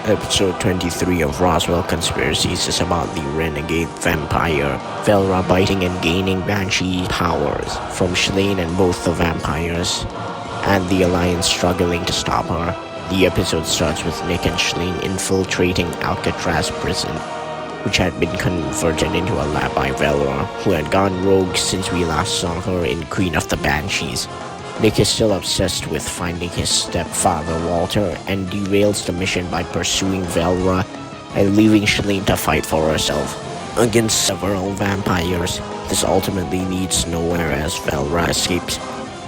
Episode 23 of Roswell Conspiracies is about the renegade vampire, Velra biting and gaining Banshee powers from Shalane and both the vampires, and the Alliance struggling to stop her. The episode starts with Nick and Shalane infiltrating Alcatraz prison, which had been converted into a lab by Velra, who had gone rogue since we last saw her in Queen of the Banshees. Nick is still obsessed with finding his stepfather Walter and derails the mission by pursuing Velra and leaving Shalane to fight for herself against several vampires. This ultimately leads nowhere as Velra escapes,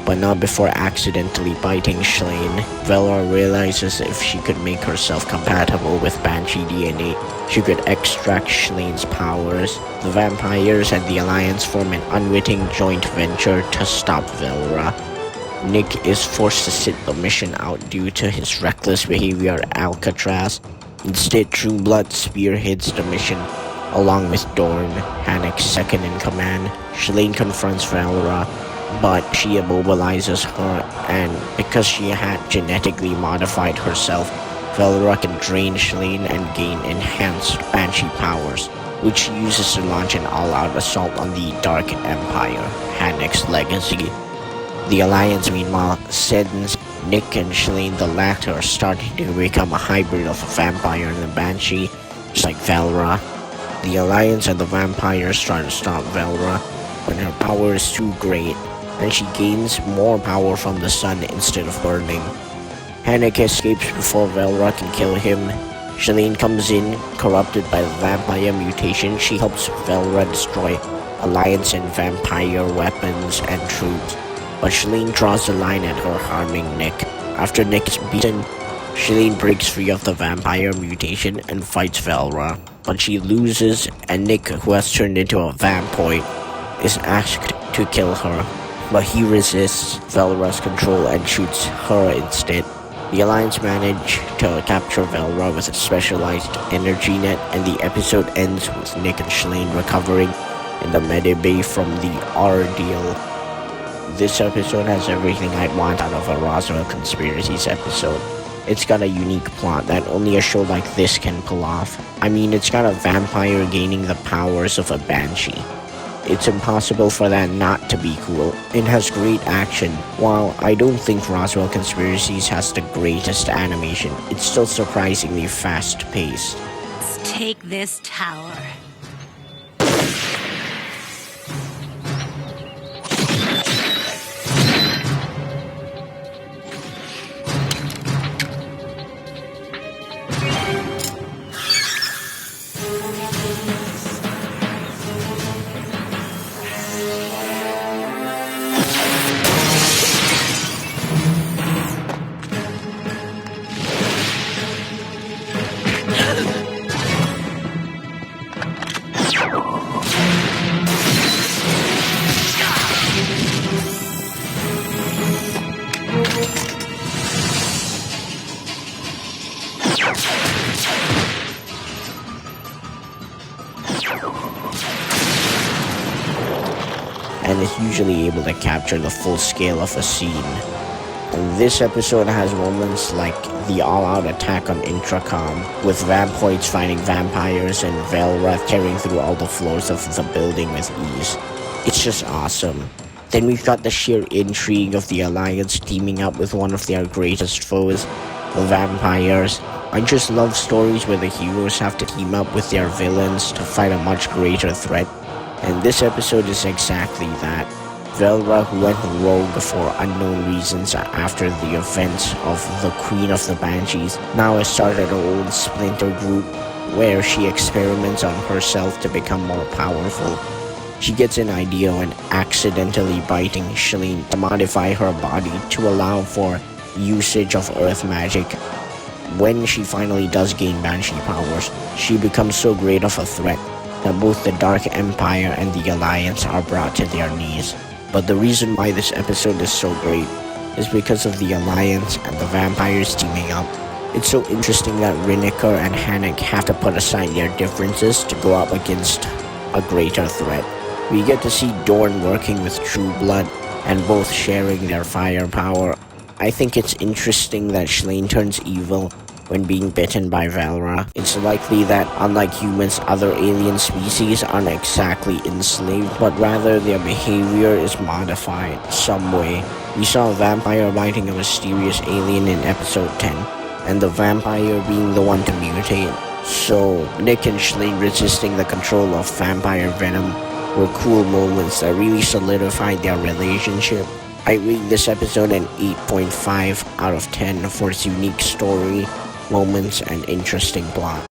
but not before accidentally biting Shalane. Velra realizes if she could make herself compatible with Banshee DNA, she could extract Shalane's powers. The vampires and the Alliance form an unwitting joint venture to stop Velra. Nick is forced to sit the mission out due to his reckless behavior at Alcatraz. Instead, True Blood spearheads the mission, along with Dorn, Hanek's second in command. Shalane confronts Velra, but she immobilizes her, and because she had genetically modified herself, Velra can drain Shalane and gain enhanced Banshee powers, which she uses to launch an all-out assault on the Dark Empire, Hanek's legacy. The Alliance, meanwhile, sends Nick and Shalane the latter, starting to become a hybrid of a vampire and a Banshee, just like Velra. The Alliance and the vampires try to stop Velra, but her power is too great, and she gains more power from the sun instead of burning. Hanek escapes before Velra can kill him. Shalane comes in, corrupted by the vampire mutation. She helps Velra destroy Alliance and vampire weapons and troops, but Shalane draws the line at her harming Nick. After Nick is beaten, Shalane breaks free of the vampire mutation and fights Velra, but she loses, and Nick, who has turned into a vampoid, is asked to kill her, but he resists Velra's control and shoots her instead. The Alliance manage to capture Velra with a specialized energy net, and the episode ends with Nick and Shalane recovering in the medibay from the ordeal. This episode has everything I'd want out of a Roswell Conspiracies episode. It's got a unique plot that only a show like this can pull off. I mean, it's got a vampire gaining the powers of a Banshee. It's impossible for that not to be cool. It has great action. While I don't think Roswell Conspiracies has the greatest animation, it's still surprisingly fast-paced. Let's take this tower. And is usually able to capture the full scale of a scene. And this episode has moments like the all-out attack on Intracom, with vampoids fighting vampires and Velra tearing through all the floors of the building with ease. It's just awesome. Then we've got the sheer intrigue of the Alliance teaming up with one of their greatest foes, the vampires. I just love stories where the heroes have to team up with their villains to fight a much greater threat. And this episode is exactly that. Velra, who went rogue for unknown reasons after the events of the Queen of the Banshees, now has started her own splinter group where she experiments on herself to become more powerful. She gets an idea when accidentally biting Shalane to modify her body to allow for usage of earth magic. When she finally does gain Banshee powers, she becomes so great of a threat that both the Dark Empire and the Alliance are brought to their knees. But the reason why this episode is so great is because of the Alliance and the vampires teaming up. It's so interesting that Rineker and Hanek have to put aside their differences to go up against a greater threat. We get to see Dorn working with True Blood and both sharing their firepower. I think it's interesting that Shalane turns evil when being bitten by Valra. It's likely that, unlike humans, other alien species aren't exactly enslaved, but rather their behavior is modified some way. We saw a vampire biting a mysterious alien in episode 10, and the vampire being the one to mutate. So, Nick and Shlane resisting the control of vampire venom were cool moments that really solidified their relationship. I rate this episode an 8.5 out of 10 for its unique story, moments, and interesting plot.